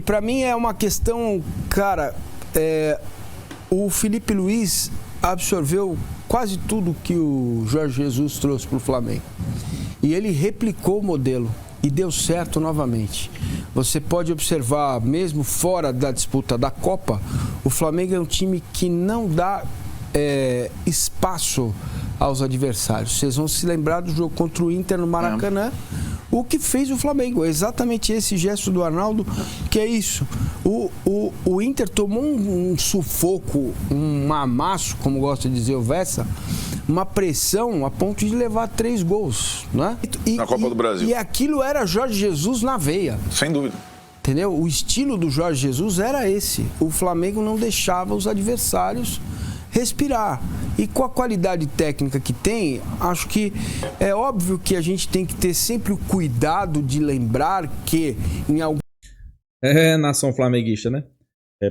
para mim é uma questão, cara, o Felipe Luiz absorveu quase tudo que o Jorge Jesus trouxe para o Flamengo. E ele replicou o modelo e deu certo novamente. Você pode observar, mesmo fora da disputa da Copa, o Flamengo é um time que não dá espaço aos adversários. Vocês vão se lembrar do jogo contra o Inter no Maracanã. O que fez o Flamengo, exatamente esse gesto do Arnaldo, que é isso. O Inter tomou um sufoco, um amasso, como gosta de dizer o Vessa, uma pressão a ponto de levar 3 gols, né? Na Copa do Brasil. E aquilo era Jorge Jesus na veia. Sem dúvida. Entendeu? O estilo do Jorge Jesus era esse. O Flamengo não deixava os adversários respirar. E com a qualidade técnica que tem, acho que é óbvio que a gente tem que ter sempre o cuidado de lembrar que em algum... Nação flamenguista, né?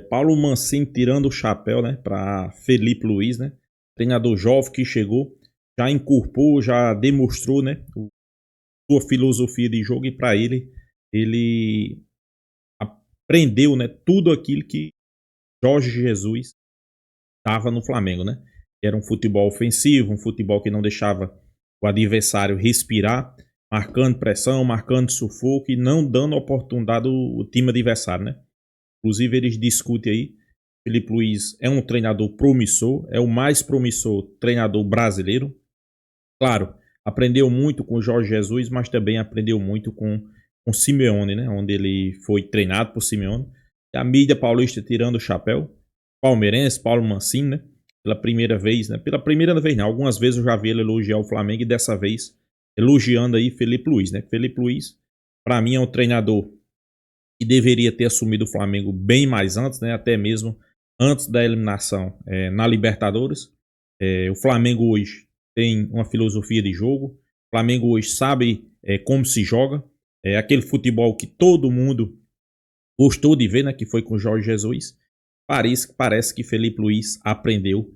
Paulo Mancini tirando o chapéu, né, para Felipe Luiz, né? Treinador jovem que chegou, já incorporou, já demonstrou, né, sua filosofia de jogo, e para ele aprendeu, né, tudo aquilo que Jorge Jesus estava no Flamengo, né? Era um futebol ofensivo, um futebol que não deixava o adversário respirar, marcando pressão, marcando sufoco e não dando oportunidade ao time adversário, né? Inclusive eles discutem aí, Felipe Luiz é um treinador promissor, é o mais promissor treinador brasileiro. Claro, aprendeu muito com o Jorge Jesus, mas também aprendeu muito com Simeone, né? Onde ele foi treinado por Simeone. A mídia paulista tirando o chapéu, palmeirense, Paulo Mancini, né? Pela primeira vez, né? Pela primeira vez, não. Algumas vezes eu já vi ele elogiar o Flamengo e dessa vez elogiando aí Felipe Luiz, né? Felipe Luiz, para mim, é um treinador que deveria ter assumido o Flamengo bem mais antes, né? Até mesmo antes da eliminação na Libertadores. O Flamengo hoje tem uma filosofia de jogo. O Flamengo hoje sabe como se joga. Aquele futebol que todo mundo gostou de ver, né? Que foi com o Jorge Jesus. Parece que Felipe Luiz aprendeu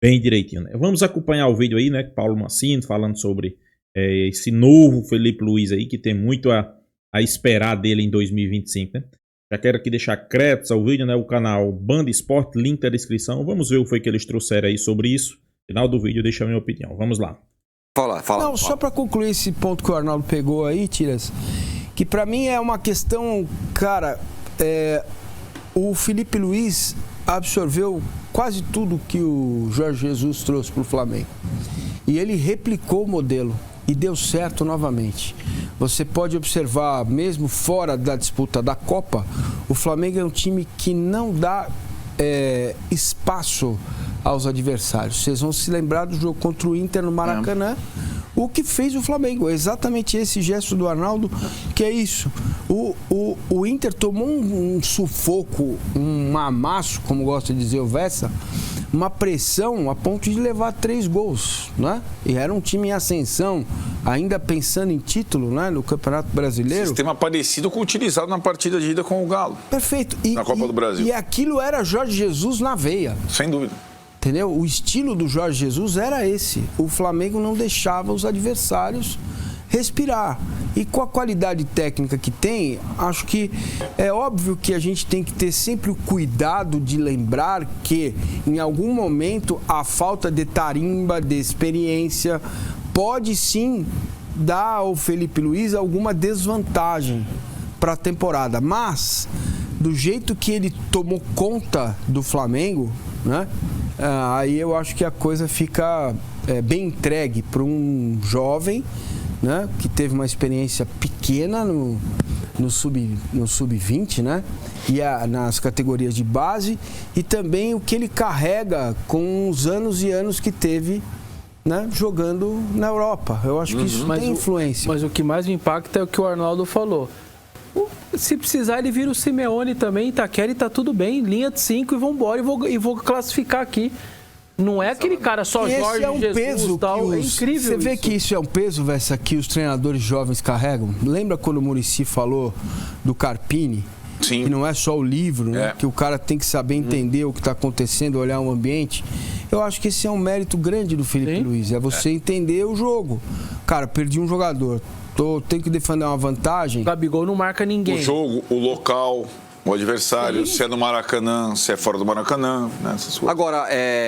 bem direitinho, né? Vamos acompanhar o vídeo aí, né? Paulo Mancini falando sobre esse novo Felipe Luiz aí, que tem muito a esperar dele em 2025, né? Já quero aqui deixar créditos ao vídeo, né? O canal Banda Esporte, link na descrição. Vamos ver o que foi que eles trouxeram aí sobre isso. No final do vídeo, deixa a minha opinião. Vamos lá. Fala. Não, só para concluir esse ponto que o Arnaldo pegou aí, Tiras, que para mim é uma questão, cara, o Felipe Luiz absorveu quase tudo que o Jorge Jesus trouxe para o Flamengo. E ele replicou o modelo e deu certo novamente. Você pode observar, mesmo fora da disputa da Copa, o Flamengo é um time que não dá espaço aos adversários. Vocês vão se lembrar do jogo contra o Inter no Maracanã. O que fez o Flamengo, exatamente esse gesto do Arnaldo, que é isso. O Inter tomou um sufoco, um amasso, como gosta de dizer o Vessa, uma pressão a ponto de levar 3 gols, né? E era um time em ascensão, ainda pensando em título, né, no Campeonato Brasileiro. Sistema parecido com o utilizado na partida de ida com o Galo. Perfeito. Na Copa do Brasil. E aquilo era Jorge Jesus na veia. Sem dúvida. Entendeu? O estilo do Jorge Jesus era esse. O Flamengo não deixava os adversários respirar. E com a qualidade técnica que tem, acho que é óbvio que a gente tem que ter sempre o cuidado de lembrar que, em algum momento, a falta de tarimba, de experiência, pode sim dar ao Felipe Luiz alguma desvantagem para a temporada. Mas, do jeito que ele tomou conta do Flamengo, né? Aí eu acho que a coisa fica bem entregue para um jovem, né, que teve uma experiência pequena no sub-20, né, e nas categorias de base, e também o que ele carrega com os anos e anos que teve, né, jogando na Europa. Eu acho que isso tem influência. Mas o que mais me impacta é o que o Arnaldo falou. Se precisar, ele vira o Simeone também, Itaquera, e tá tudo bem, linha de 5 e vambora, e vou classificar aqui. Não é aquele cara só Jorge Jesus peso tal, é incrível. Você vê que isso é um peso, Vessa, que os treinadores jovens carregam? Lembra quando o Muricy falou do Carpini? Sim. Que não é só o livro, né? Que o cara tem que saber entender o que está acontecendo, olhar o ambiente. Eu acho que esse é um mérito grande do Felipe Luiz, é você entender o jogo. Cara, perdi um jogador, tenho que defender uma vantagem. O Gabigol não marca ninguém. O jogo, o local, O adversário, se é no Maracanã, se é fora do Maracanã, né? Essas coisas. Agora,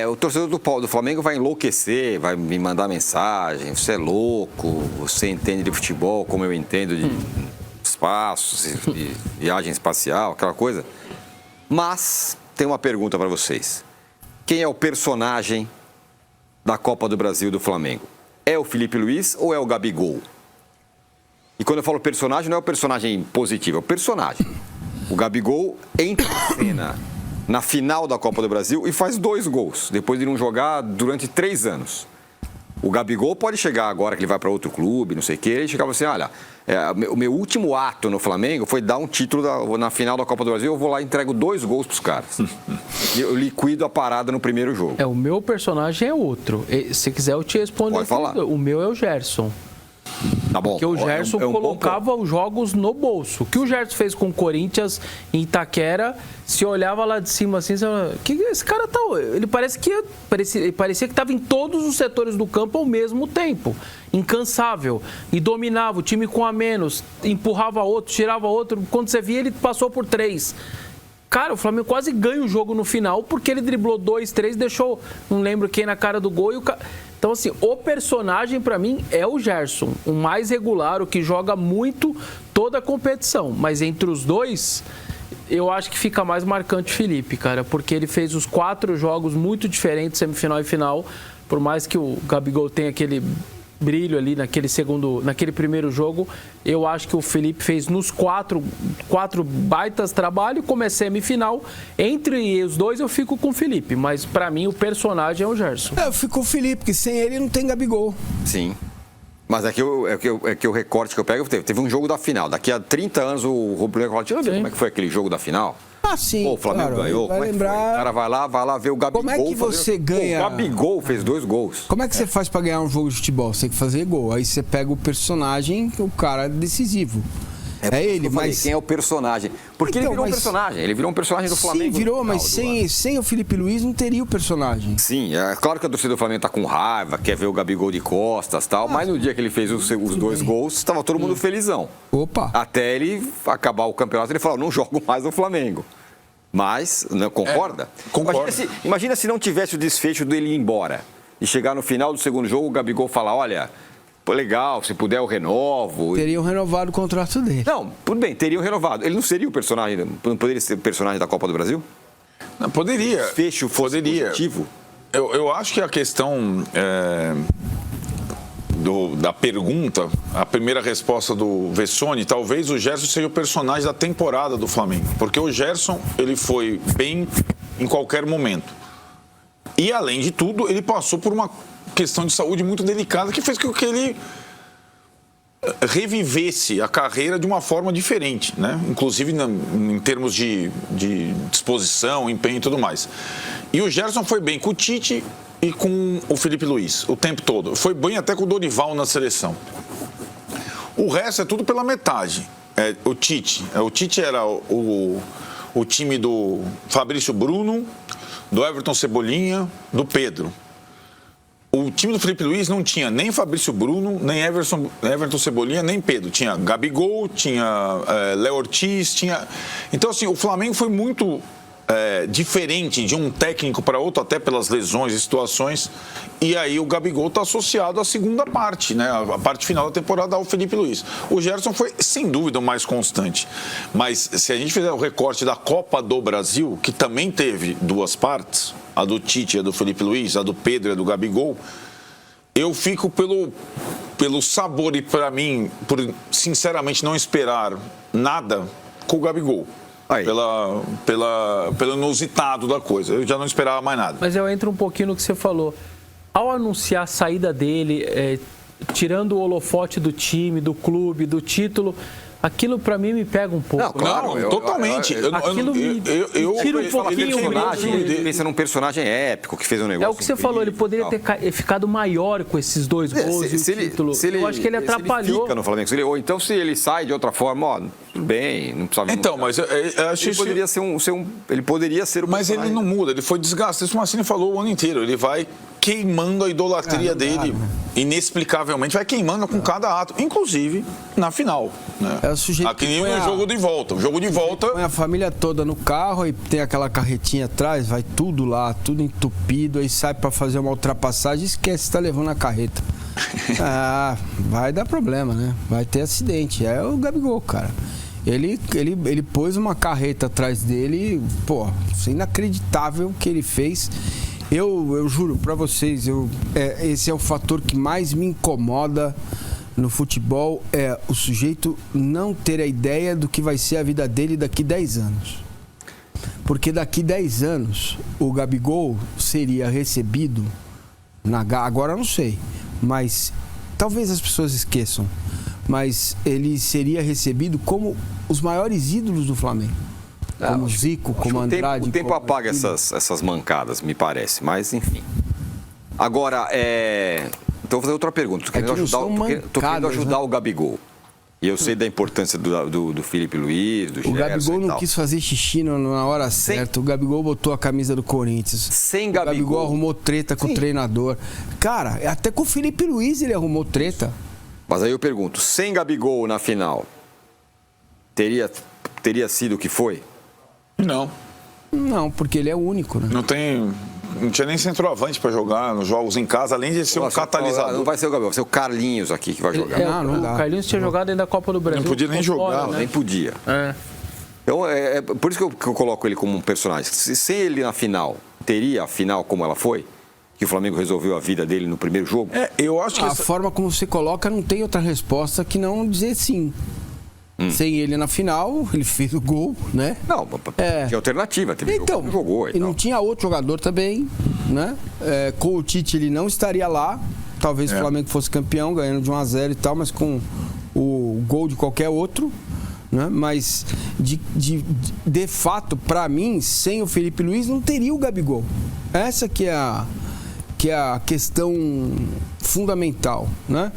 o torcedor do Flamengo vai enlouquecer, vai me mandar mensagem, você é louco, você entende de futebol como eu entendo de espaços, de viagem espacial, aquela coisa. Mas tem uma pergunta para vocês. Quem é o personagem da Copa do Brasil do Flamengo? É o Felipe Luiz ou é o Gabigol? E quando eu falo personagem, não é o personagem positivo, é o personagem. O Gabigol entra em cena na final da Copa do Brasil e faz 2 gols, depois de não jogar durante 3 anos. O Gabigol pode chegar agora que ele vai para outro clube, não sei o quê, ele chegava assim, olha, o meu último ato no Flamengo foi dar um título na final da Copa do Brasil, eu vou lá e entrego 2 gols pros caras. Eu liquido a parada no primeiro jogo. O meu personagem é outro. Se quiser eu te respondo. Pode falar. O meu é o Gerson. Tá bom. Porque o Gerson colocava os jogos no bolso. O que o Gerson fez com o Corinthians em Itaquera, se olhava lá de cima assim, você fala, que esse cara tá... Ele parecia que estava em todos os setores do campo ao mesmo tempo. Incansável. E dominava o time com a menos, empurrava outro, tirava outro. Quando você via, ele passou por 3. Cara, o Flamengo quase ganha o jogo no final porque ele driblou 2, 3, deixou, não lembro quem na cara do gol. Então, assim, o personagem pra mim é o Gerson, o mais regular, o que joga muito toda a competição. Mas entre os dois, eu acho que fica mais marcante o Felipe, cara, porque ele fez os 4 jogos muito diferentes, semifinal e final. Por mais que o Gabigol tenha aquele brilho ali naquele primeiro jogo, eu acho que o Felipe fez nos 4 baitas trabalho, como é semifinal, entre os dois eu fico com o Felipe, mas pra mim o personagem é o Gerson. Eu fico com o Felipe, porque sem ele não tem Gabigol. Sim. Mas é que o recorte que eu pego, teve um jogo da final. Daqui a 30 anos o Rubro-Negro fala, deixa eu ver como é que foi aquele jogo da final. Ah, sim. Pô, o Flamengo ganhou. Vai lembrar... O cara vai lá ver o Gabigol. Como é que você ganha... O Gabigol fez 2 gols. Como é que você faz pra ganhar um jogo de futebol? Você tem que fazer gol. Aí você pega o personagem, o cara decisivo. É ele, mas... Quem é o personagem? Porque então, ele virou um personagem. Ele virou um personagem do Flamengo. Sim, virou, mas sem o Felipe Luiz não teria o personagem. Sim, é claro que a torcida do Flamengo tá com raiva, quer ver o Gabigol de costas e tal, mas no dia que ele fez os 2 gols, estava todo mundo felizão. Opa! Até ele acabar o campeonato, ele falou, não jogo mais no Flamengo. Mas, não, concorda? Concordo. Imagina se não tivesse o desfecho dele ir embora. E chegar no final do segundo jogo, o Gabigol falar, olha, pô, legal, se puder eu renovo. Teriam renovado o contrato dele. Não, tudo bem, teriam renovado. Ele não seria o personagem, não poderia ser o personagem da Copa do Brasil? Não, poderia. Desfecho poderia. Positivo? Eu acho que a questão... da pergunta, a primeira resposta do Vessone, talvez o Gerson seja o personagem da temporada do Flamengo. Porque o Gerson, ele foi bem em qualquer momento. E, além de tudo, ele passou por uma questão de saúde muito delicada que fez com que ele revivesse a carreira de uma forma diferente, né? Inclusive em termos de disposição, empenho e tudo mais. E o Gerson foi bem com o Tite e com o Felipe Luiz o tempo todo. Foi bem até com o Dorival na seleção. O resto é tudo pela metade. O Tite era o time do Fabrício Bruno, do Everton Cebolinha, do Pedro. O time do Felipe Luiz não tinha nem Fabrício Bruno, nem Everton Cebolinha, nem Pedro. Tinha Gabigol, tinha Léo Ortiz, tinha... Então, assim, o Flamengo foi muito diferente de um técnico para outro, até pelas lesões e situações. E aí o Gabigol está associado à segunda parte, né? A parte final da temporada ao Felipe Luiz. O Gerson foi, sem dúvida, o mais constante. Mas se a gente fizer o recorte da Copa do Brasil, que também teve 2 partes, a do Tite e a do Felipe Luiz, a do Pedro e a do Gabigol, eu fico pelo sabor e, para mim, por sinceramente não esperar nada com o Gabigol. Pelo inusitado da coisa. Eu já não esperava mais nada. Mas eu entro um pouquinho no que você falou. Ao anunciar a saída dele, tirando o holofote do time, do clube, do título, aquilo pra mim me pega um pouco. Não, claro, totalmente. Aquilo me tira um pouquinho. Ele pensa num personagem épico que fez um negócio. É o que você falou, ele poderia ter ficado maior com esses 2 gols e o título. Eu acho que ele atrapalhou. Fica no Flamengo, ou então se ele sai de outra forma, ó, tudo bem, não precisava... Então, mas eu acho ele poderia ele poderia ser o Mas ele não muda, ele foi desgastado. Isso o Mancini falou o ano inteiro. Ele vai queimando a idolatria dele, inexplicavelmente, vai queimando com cada ato, inclusive na final. Né? É o sujeito aqui que nem põe o jogo de volta. O jogo de volta... Põe a família toda no carro e tem aquela carretinha atrás, vai tudo lá, tudo entupido, aí sai pra fazer uma ultrapassagem e esquece que tá levando a carreta. Vai dar problema, né? Vai ter acidente. É o Gabigol, cara. Ele pôs uma carreta atrás dele, pô, isso é inacreditável o que ele fez. Eu juro pra vocês, esse é o fator que mais me incomoda no futebol, é o sujeito não ter a ideia do que vai ser a vida dele daqui 10 anos. Porque daqui 10 anos o Gabigol seria recebido, agora eu não sei, mas talvez as pessoas esqueçam, mas ele seria recebido como os maiores ídolos do Flamengo. Como Zico, como Andrade. O tempo apaga essas mancadas, me parece, mas enfim. Agora, então vou fazer outra pergunta. Tô querendo ajudar o Gabigol. E eu sei da importância do Felipe Luiz, do Gerson. O Gabigol não quis fazer xixi na hora certa. O Gabigol botou a camisa do Corinthians. Sem Gabigol. O Gabigol arrumou treta com o treinador. Cara, até com o Felipe Luiz ele arrumou treta. Mas aí eu pergunto, sem Gabigol na final, teria sido o que foi? Não, porque ele é único, né? Não tinha nem centroavante para jogar nos jogos em casa, além de ser um catalisador. Não vai ser o Gabriel, vai ser o Carlinhos aqui que vai jogar. Não dá. O Carlinhos tinha jogado dentro da Copa do Brasil. Não podia nem jogar, né? Nem podia. Então, por isso que eu coloco ele como um personagem. Sem ele na final, teria a final como ela foi? Que o Flamengo resolveu a vida dele no primeiro jogo? Eu acho que a forma como você coloca não tem outra resposta que não dizer sim. Sem ele na final, ele fez o gol, né? Não, tinha alternativa, teve jogo que não jogou. E não tinha outro jogador também, né? Com o Tite ele não estaria lá. Talvez o Flamengo fosse campeão, ganhando de 1-0 e tal, mas com o gol de qualquer outro, né? Mas de fato, para mim, sem o Felipe Luiz não teria o Gabigol. Essa que é a questão fundamental, né?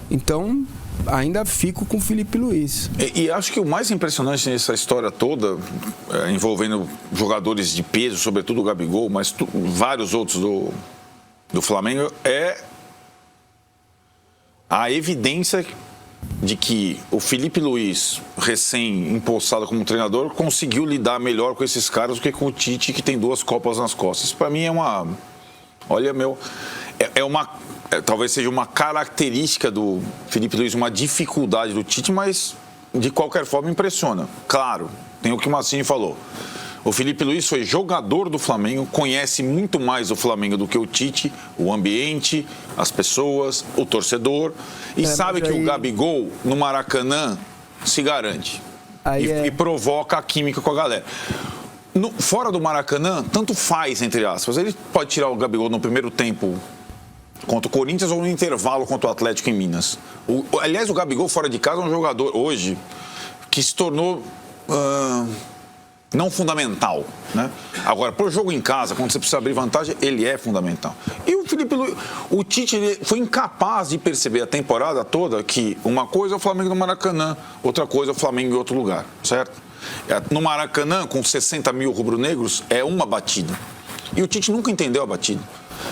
Então, ainda fico com o Felipe Luiz. E acho que o mais impressionante nessa história toda, envolvendo jogadores de peso, sobretudo o Gabigol, mas vários outros do Flamengo, é a evidência de que o Felipe Luiz, recém-impulsado como treinador, conseguiu lidar melhor com esses caras do que com o Tite, que tem 2 Copas nas costas. Para mim talvez seja uma característica do Felipe Luiz, uma dificuldade do Tite, mas de qualquer forma impressiona. Claro, tem o que o Mancini falou. O Felipe Luiz foi jogador do Flamengo, conhece muito mais o Flamengo do que o Tite, o ambiente, as pessoas, o torcedor, e sabe que o Gabigol, no Maracanã, se garante e provoca a química com a galera. Fora do Maracanã, tanto faz, entre aspas. Ele pode tirar o Gabigol no primeiro tempo contra o Corinthians ou no intervalo contra o Atlético em Minas. Aliás, o Gabigol fora de casa é um jogador hoje que se tornou não fundamental, né? Agora, pro jogo em casa, quando você precisa abrir vantagem, ele é fundamental. E o Felipe Luiz, o Tite ele foi incapaz de perceber a temporada toda que uma coisa é o Flamengo no Maracanã, outra coisa é o Flamengo em outro lugar, certo? No Maracanã, com 60 mil rubro-negros, é uma batida. E o Tite nunca entendeu a batida.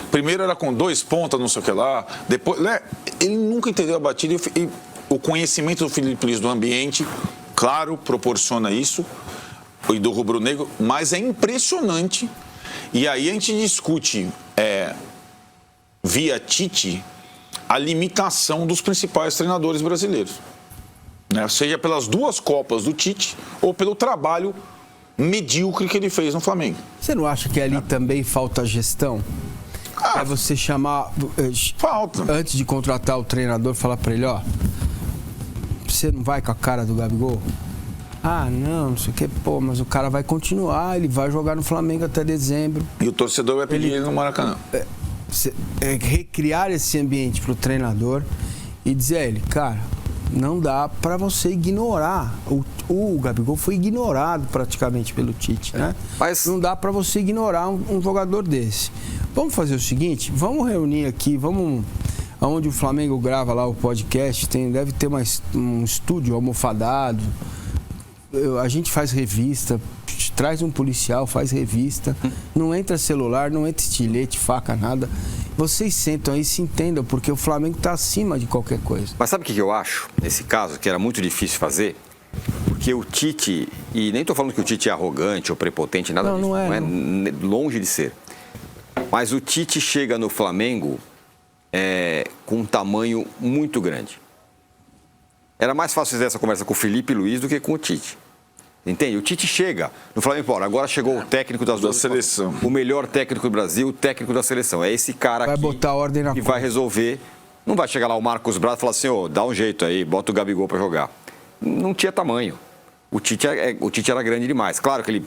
Primeiro era com 2 pontas, não sei o que lá. Depois, ele nunca entendeu a batida. E o conhecimento do Felipe Luiz do ambiente, claro, proporciona isso. E do rubro-negro. Mas é impressionante. E aí a gente discute, via Tite, a limitação dos principais treinadores brasileiros. Né? Seja pelas 2 Copas do Tite ou pelo trabalho medíocre que ele fez no Flamengo. Você não acha que ali também falta gestão? É você chamar... Falta. Antes de contratar o treinador, falar pra ele, você não vai com a cara do Gabigol? Não sei o que, mas o cara vai continuar, ele vai jogar no Flamengo até dezembro. E o torcedor vai pedir ele no Maracanã. Recriar esse ambiente pro treinador e dizer a ele, cara, não dá para você ignorar. O Gabigol foi ignorado praticamente pelo Tite, né? Mas não dá para você ignorar um jogador desse. Vamos fazer o seguinte, vamos reunir aqui, onde o Flamengo grava lá o podcast, deve ter um estúdio almofadado, A gente faz revista, traz um policial, faz revista, não entra celular, não entra estilete, faca, nada. Vocês sentam aí e se entendam, porque o Flamengo está acima de qualquer coisa. Mas sabe o que eu acho, nesse caso, que era muito difícil fazer? Porque o Tite, e nem estou falando que o Tite é arrogante ou prepotente, nada disso, não é longe de ser. Mas o Tite chega no Flamengo com um tamanho muito grande. Era mais fácil fazer essa conversa com o Felipe Luiz do que com o Tite. Entende? O Tite chega no Flamengo, agora chegou o técnico da seleção. O melhor técnico do Brasil, o técnico da seleção. É esse cara vai botar ordem na que conta. vai resolver. Não vai chegar lá o Marcos Braz e falar assim, dá um jeito aí, bota o Gabigol para jogar. Não tinha tamanho. O Tite era grande demais. Claro que ele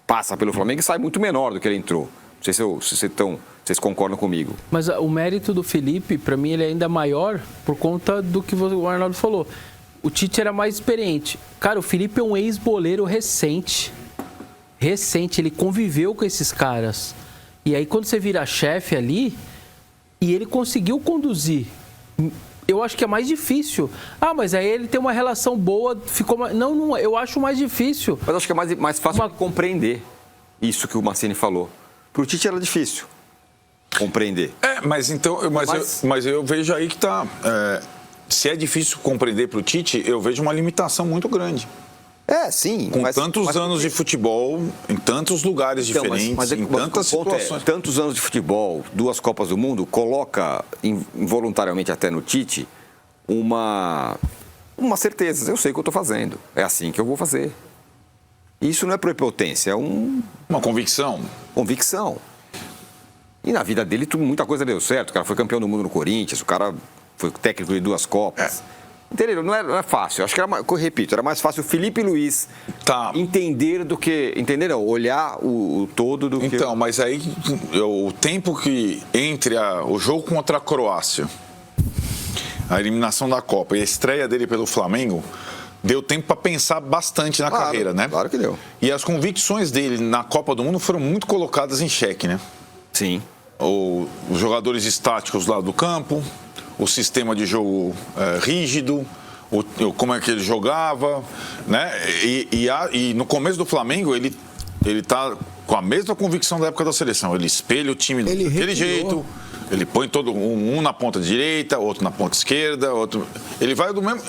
passa pelo Flamengo e sai muito menor do que ele entrou. Não sei se vocês concordam comigo. Mas o mérito do Felipe, para mim, ele é ainda maior por conta do que o Arnaldo falou. O Tite era mais experiente. Cara, o Felipe é um ex-boleiro recente. Ele conviveu com esses caras. E aí, quando você vira chefe ali, e ele conseguiu conduzir. Eu acho que é mais difícil. Mas aí ele tem uma relação boa, ficou... Não, eu acho mais difícil. Mas acho que é mais fácil compreender isso que o Mancini falou. Pro Tite era difícil compreender. Mas eu vejo aí que tá... se é difícil compreender para o Tite, eu vejo uma limitação muito grande. Sim. Com tantos anos de futebol, em tantos lugares diferentes, em tantas situações. Tantos anos de futebol, 2 Copas do Mundo, coloca involuntariamente até no Tite uma certeza. Eu sei o que eu estou fazendo. É assim que eu vou fazer. Isso não é prepotência, é uma convicção. Convicção. E na vida dele, muita coisa deu certo. O cara foi campeão do mundo no Corinthians, o cara foi técnico de 2 Copas. Entendeu? Não é fácil. Acho que era mais fácil o Felipe Luiz entender do que... Entender não, olhar o todo do que... Então, mas aí o tempo que entre o jogo contra a Croácia, a eliminação da Copa e a estreia dele pelo Flamengo, deu tempo para pensar bastante na carreira, né? Claro que deu. E as convicções dele na Copa do Mundo foram muito colocadas em xeque, né? Sim. Os jogadores estáticos lá do campo, o sistema de jogo rígido, como é que ele jogava, né? E no começo do Flamengo, ele tá com a mesma convicção da época da seleção. Ele espelha o time daquele jeito, ele põe um na ponta direita, outro na ponta esquerda, outro... Ele vai do mesmo...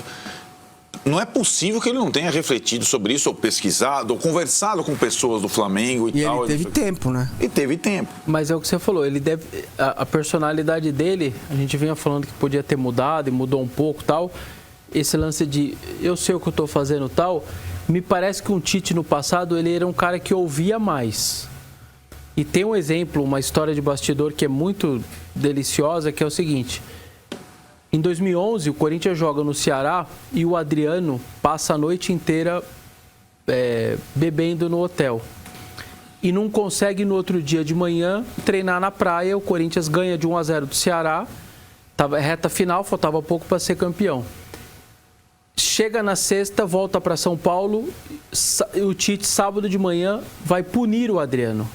Não é possível que ele não tenha refletido sobre isso, ou pesquisado, ou conversado com pessoas do Flamengo e tal. E ele teve tempo, né? E teve tempo. Mas é o que você falou, ele deve... A personalidade dele, a gente vinha falando que podia ter mudado e mudou um pouco e tal. Esse lance de eu sei o que eu estou fazendo e tal, me parece que um Tite no passado, ele era um cara que ouvia mais. E tem um exemplo, uma história de bastidor que é muito deliciosa, que é o seguinte... Em 2011, o Corinthians joga no Ceará e o Adriano passa a noite inteira bebendo no hotel. E não consegue, no outro dia de manhã, treinar na praia. O Corinthians ganha de 1-0 do Ceará. Tava reta final, faltava pouco para ser campeão. Chega na sexta, volta para São Paulo. O Tite, sábado de manhã, vai punir o Adriano.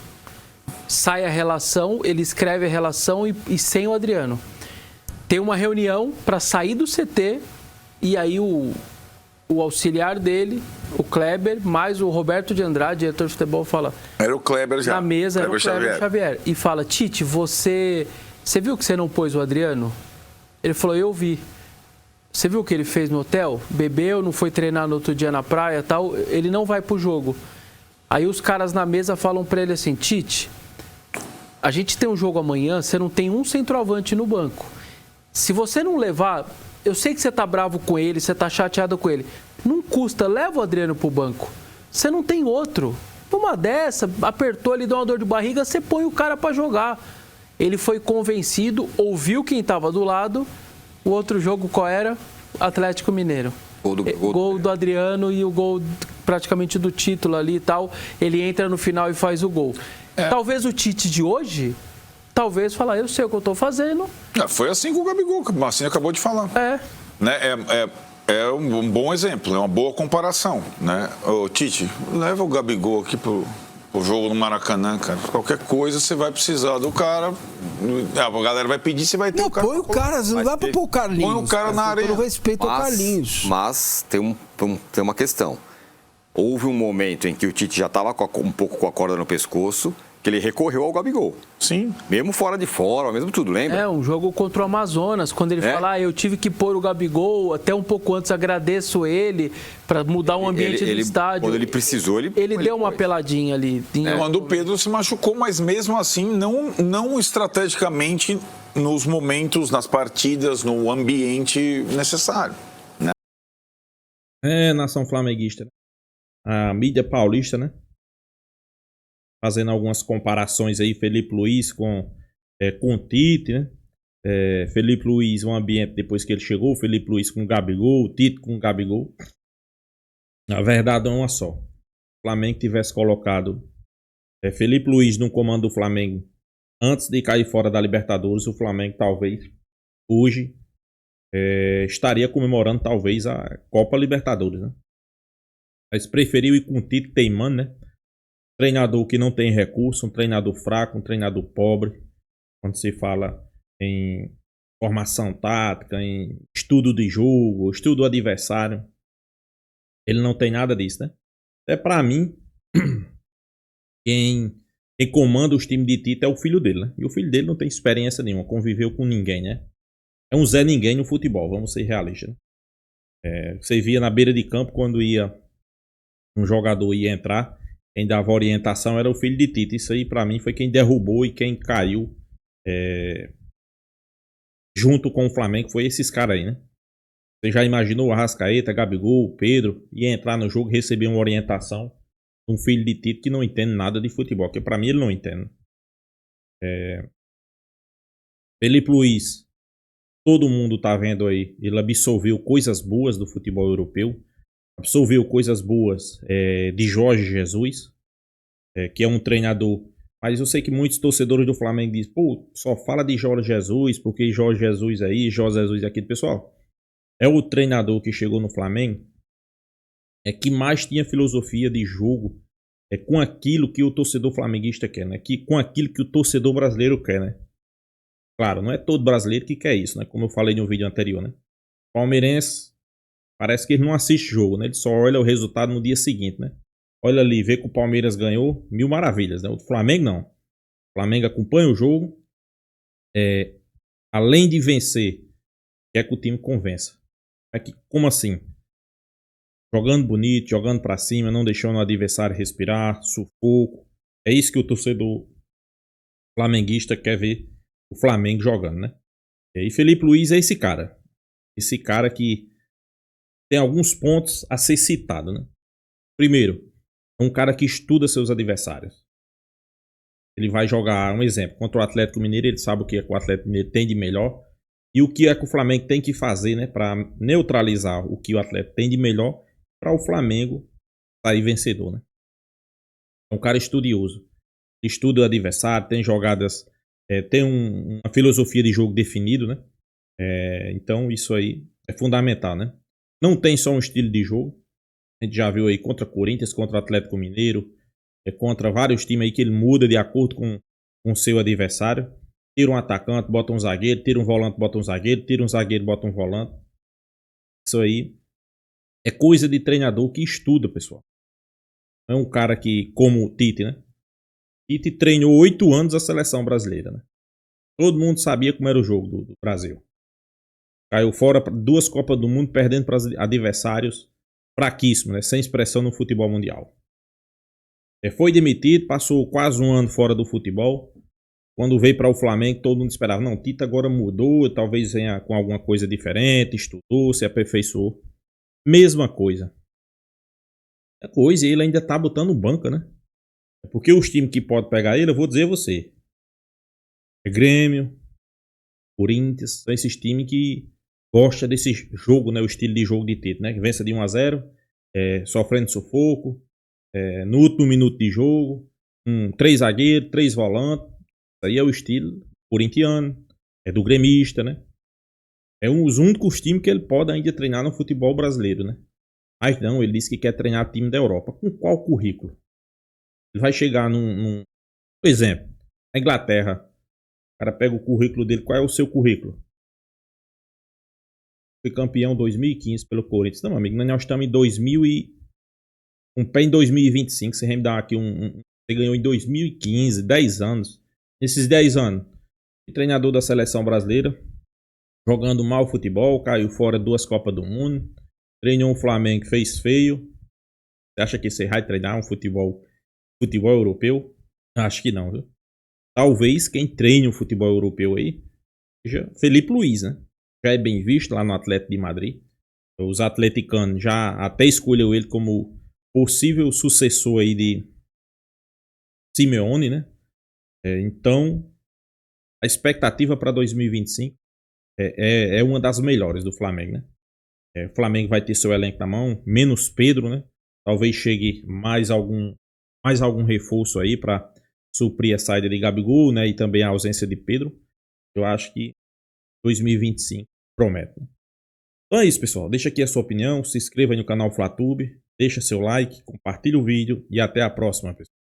Sai a relação, ele escreve a relação e sem o Adriano. Tem uma reunião para sair do CT e aí o auxiliar dele, o Kleber, mais o Roberto de Andrade, diretor de futebol, fala... Era o Kleber já. Na mesa era o Kleber Xavier. E fala, Tite, você viu que você não pôs o Adriano? Ele falou, eu vi. Você viu o que ele fez no hotel? Bebeu, não foi treinar no outro dia na praia e tal. Ele não vai pro jogo. Aí os caras na mesa falam para ele assim, Tite, a gente tem um jogo amanhã, você não tem um centroavante no banco. Se você não levar... Eu sei que você tá bravo com ele, você tá chateado com ele. Não custa, leva o Adriano pro banco. Você não tem outro. Numa dessa, apertou, ele deu uma dor de barriga, você põe o cara para jogar. Ele foi convencido, ouviu quem estava do lado. O outro jogo qual era? Atlético Mineiro. Gol do Adriano e o gol praticamente do título ali e tal. Ele entra no final e faz o gol. Talvez o Tite de hoje... Talvez falar, eu sei o que eu estou fazendo. Foi assim com o Gabigol, que o Marcinho acabou de falar. Né? É um bom exemplo, é uma boa comparação. Né? Ô, Tite, leva o Gabigol aqui pro jogo no Maracanã, cara. Qualquer coisa você vai precisar do cara. A galera vai pedir, você vai ter o cara. Põe o cara, não dá para pôr o Carlinhos. Põe o cara na areia. Com respeito ao Carlinhos. Mas tem uma questão. houve um momento em que o Tite já estava um pouco com a corda no pescoço, que ele recorreu ao Gabigol. Sim. Mesmo fora de forma, mesmo tudo, lembra? Um jogo contra o Amazonas, quando ele fala, eu tive que pôr o Gabigol, até um pouco antes agradeço ele, para mudar o ambiente do estádio. Quando ele precisou, ele deu uma peladinha ali. Quando o Pedro se machucou, mas mesmo assim, não estrategicamente nos momentos, nas partidas, no ambiente necessário. Nação flamenguista. A mídia paulista, né? Fazendo algumas comparações aí, Felipe Luiz com o Tite, né? Felipe Luiz, um ambiente depois que ele chegou, Felipe Luiz com o Gabigol, Tite com o Gabigol. A verdade é uma só. O Flamengo tivesse colocado Felipe Luiz no comando do Flamengo antes de cair fora da Libertadores, o Flamengo talvez hoje estaria comemorando talvez a Copa Libertadores, né? Mas preferiu ir com o Tite teimando, né? Treinador que não tem recurso, um treinador fraco, um treinador pobre. Quando se fala em formação tática, em estudo de jogo, estudo do adversário. Ele não tem nada disso, né? Até pra mim, quem comanda os times de Tite é o filho dele, né? E o filho dele não tem experiência nenhuma, conviveu com ninguém, né? É um Zé Ninguém no futebol, vamos ser realistas, né? Você via na beira de campo quando um jogador ia entrar, quem dava orientação era o filho de Tite. Isso aí pra mim foi quem derrubou e quem caiu junto com o Flamengo, foi esses caras aí, né? Você já imaginou o Arrascaeta, Gabigol, Pedro ia entrar no jogo e receber uma orientação de um filho de Tite que não entende nada de futebol, porque pra mim ele não entende. Felipe Luiz, todo mundo tá vendo aí, ele absorveu coisas boas do futebol europeu, absorveu coisas boas de Jorge Jesus, que é um treinador. Mas eu sei que muitos torcedores do Flamengo dizem, pô, só fala de Jorge Jesus, porque Jorge Jesus aí, Jorge Jesus aqui. Pessoal, é o treinador que chegou no Flamengo que mais tinha filosofia de jogo com aquilo que o torcedor flamenguista quer, né? Com aquilo que o torcedor brasileiro quer, né? Claro, não é todo brasileiro que quer isso, né? Como eu falei no vídeo anterior, né? Palmeirense, parece que ele não assiste jogo, né? Ele só olha o resultado no dia seguinte, né? Olha ali, vê que o Palmeiras ganhou, mil maravilhas, né? O Flamengo não. O Flamengo acompanha o jogo, além de vencer, quer que o time convença. Como assim? Jogando bonito, jogando pra cima, não deixando o adversário respirar, sufoco. É isso que o torcedor flamenguista quer ver o Flamengo jogando, né? E Felipe Luiz é esse cara. Esse cara que tem alguns pontos a ser citado, né? Primeiro, é um cara que estuda seus adversários. Ele vai jogar, um exemplo, contra o Atlético Mineiro, ele sabe o que é que o Atlético Mineiro tem de melhor e o que é que o Flamengo tem que fazer, né, para neutralizar o que o Atlético tem de melhor para o Flamengo sair vencedor, né? É um cara estudioso. Estuda o adversário, tem jogadas, tem uma filosofia de jogo definido, né? Então isso aí é fundamental, né? Não tem só um estilo de jogo. A gente já viu aí contra Corinthians, contra Atlético Mineiro, contra vários times aí que ele muda de acordo com o seu adversário. Tira um atacante, bota um zagueiro, tira um volante, bota um zagueiro, tira um zagueiro, bota um volante. Isso aí é coisa de treinador que estuda, pessoal. Não é um cara que, como o Tite, né? Tite treinou 8 anos a seleção brasileira, né? Todo mundo sabia como era o jogo do Brasil. Caiu fora 2 Copas do Mundo, perdendo para adversários fraquíssimos, né? Sem expressão no futebol mundial. Foi demitido, passou quase um ano fora do futebol. Quando veio para o Flamengo, todo mundo esperava. Não, Tite agora mudou, talvez venha com alguma coisa diferente, estudou, se aperfeiçoou. Mesma coisa. E ele ainda tá botando banca, né? Porque os times que podem pegar ele, eu vou dizer a você. Grêmio, Corinthians, são esses times que gostam desse jogo, né? O estilo de jogo de Tite, né? Que vença de 1-0, sofrendo sufoco, no último minuto de jogo, 3 zagueiros, 3 volantes. Isso aí é o estilo corintiano, é do gremista, né? É um dos únicos times que ele pode ainda treinar no futebol brasileiro, né? Mas não, ele disse que quer treinar time da Europa. Com qual currículo? Ele vai chegar por exemplo, na Inglaterra. O cara pega o currículo dele. Qual é o seu currículo? Foi campeão 2015 pelo Corinthians. Não, amigo, nós estamos em um pé em 2025, você me dá aqui você ganhou em 2015, 10 anos. Nesses 10 anos, treinador da seleção brasileira, jogando mal futebol, caiu fora 2 Copas do Mundo, treinou um Flamengo que fez feio. Você acha que você vai treinar um futebol europeu? Acho que não, viu? Talvez quem treine o futebol europeu aí seja Felipe Luiz, né? Já é bem visto lá no Atlético de Madrid. Os atleticanos já até escolheu ele como possível sucessor aí de Simeone, né? Então, a expectativa para 2025 é uma das melhores do Flamengo, né? O Flamengo vai ter seu elenco na mão, menos Pedro, né? Talvez chegue mais algum reforço aí para suprir a saída de Gabigol, né? E também a ausência de Pedro. Eu acho que 2025 promete. Então é isso, pessoal. Deixa aqui a sua opinião, se inscreva aí no canal FlaTube, deixa seu like, compartilhe o vídeo e até a próxima, pessoal.